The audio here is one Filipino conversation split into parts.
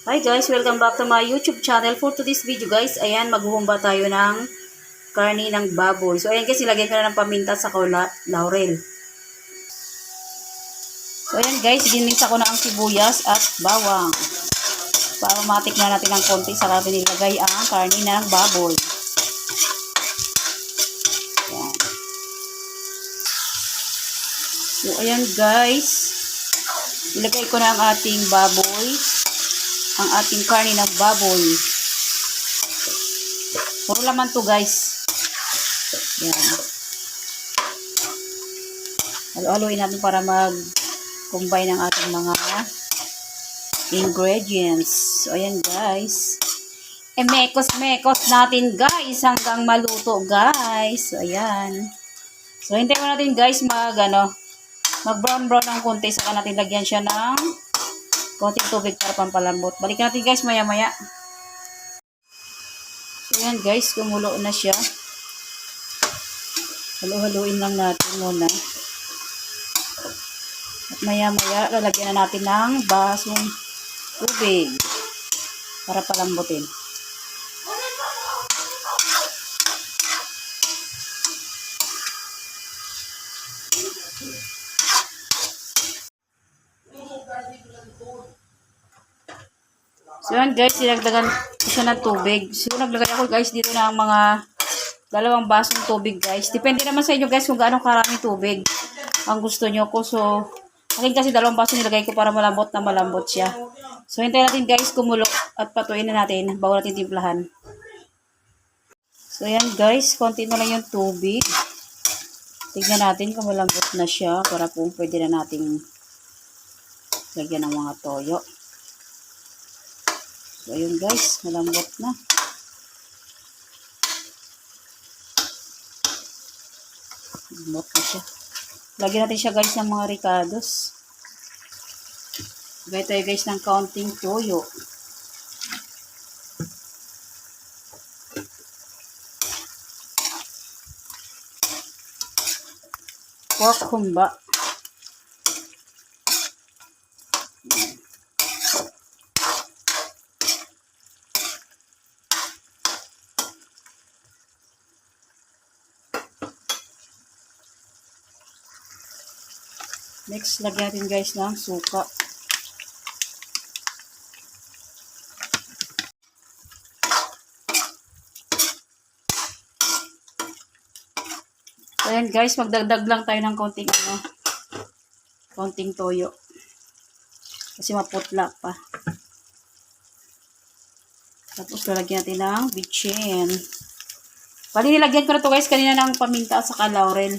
Hi guys, welcome back to my YouTube channel. For today's video guys, ayan, maghuhumba tayo ng karni ng baboy. So ayan guys, ilagay ko na ng paminta sa laurel. So ayan guys, ginisa ko na ang sibuyas at bawang. Para matikman natin ng konti sa natin ilagay ang karni ng baboy. Ayan. So ayan guys, ilagay ko na ang ating baboy. Ang ating karni ng baboy. Puro laman to guys. Yan. Halo-haloin natin para mag-combine ang ating mga ingredients. So, ayan guys. Mekos-mekos natin guys hanggang maluto guys. So, ayan. So, hintayin mo natin guys mag-brown-brown ng konti. Saka natin lagyan siya ng konting tubig para pampalambot. Balikan natin guys maya-maya. So, ayan guys, kumulo na siya. Halo-haloin lang natin muna. At maya-maya, lalagyan na natin ng basong tubig para palambutin. So yan guys, sinagdagan siya ng tubig. So naglagay ako guys dito ng mga 2 basong tubig guys. Depende naman sa inyo guys kung gaano karaming tubig ang gusto nyo ko. So akin kasi 2 baso nilagay ko para malambot na malambot siya. So hintayin natin guys kumulo at patuin na natin bago natin timplahan. So yan guys, konti na lang yung tubig. Tignan natin kung malambot na siya para po pwede na nating lagyan ng mga toyo. So, ayun guys, malambot na. Malambot na siya. Lagyan natin siya guys ng mga ricados. Lagay tayo guys ng kaunting toyo. Pork humba. Next, lagyan natin guys ng suka. So, ayan guys, magdagdag lang tayo ng konting toyo. Kasi maputla pa. Tapos, lalagyan natin ng bitchin. Bali, nilagyan ko na to guys kanina ng paminta at saka laurel.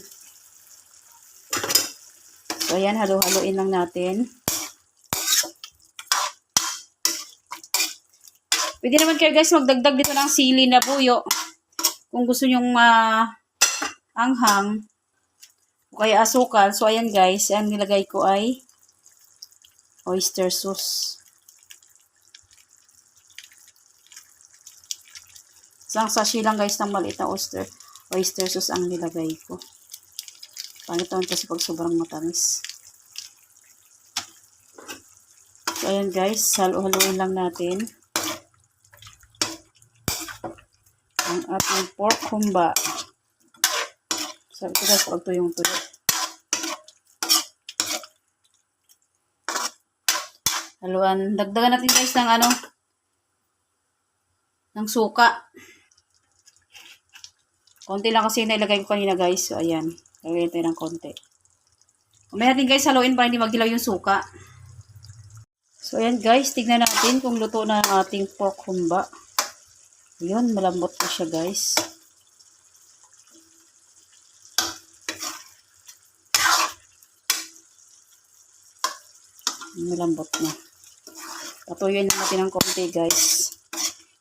So, ayan, halo-haloin lang natin. Pwede naman kayo guys magdagdag dito ng sili na buyo. Kung gusto nyong anghang. O kaya asukal. So, ayan guys, ang nilagay ko ay oyster sauce. Isang sachet lang guys ng maliit na oyster sauce ang nilagay ko. Pangit naman kasi pag sobrang matamis. So, ayan guys, halo-haloin lang natin ang ating pork humba. So, ito guys, pagtuyong tuyo. Haluan. Dagdagan natin guys ng suka. Konti lang kasi nilagay ko kanina guys. So, ayan. Lagyan tayo ng konti. Umay natin guys, haluin para hindi magdilaw yung suka. So, ayan guys, tignan natin kung luto na ang ating pork humba. Yun, malambot na siya guys. Malambot na. Patuyuin na natin ng konti guys.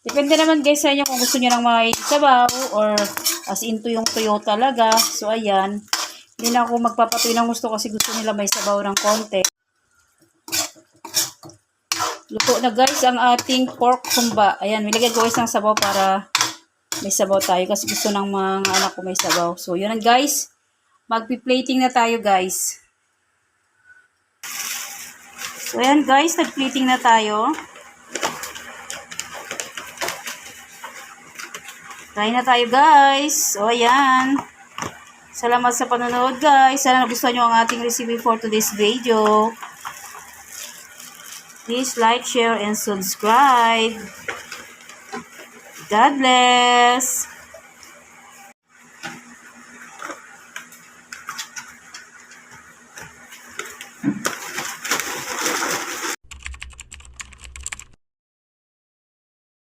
Depende naman guys sa inyo kung gusto nyo ng may sabaw or as into yung tuyo talaga. So, ayan. Hindi na ako magpapatuyo ng gusto kasi gusto nila may sabaw ng konti. Luto na guys ang ating pork humba. Ayan, nilagyan ko guys ng sabaw para may sabaw tayo kasi gusto ng mga anak ko may sabaw. So, yun lang guys. Magpi-plating na tayo guys. So, ayan guys, nag-plating na tayo. Kain na tayo guys. O ayan. Salamat sa panonood guys. Sana nagustuhan nyo ang ating recipe for today's video. Please like, share, and subscribe. God bless.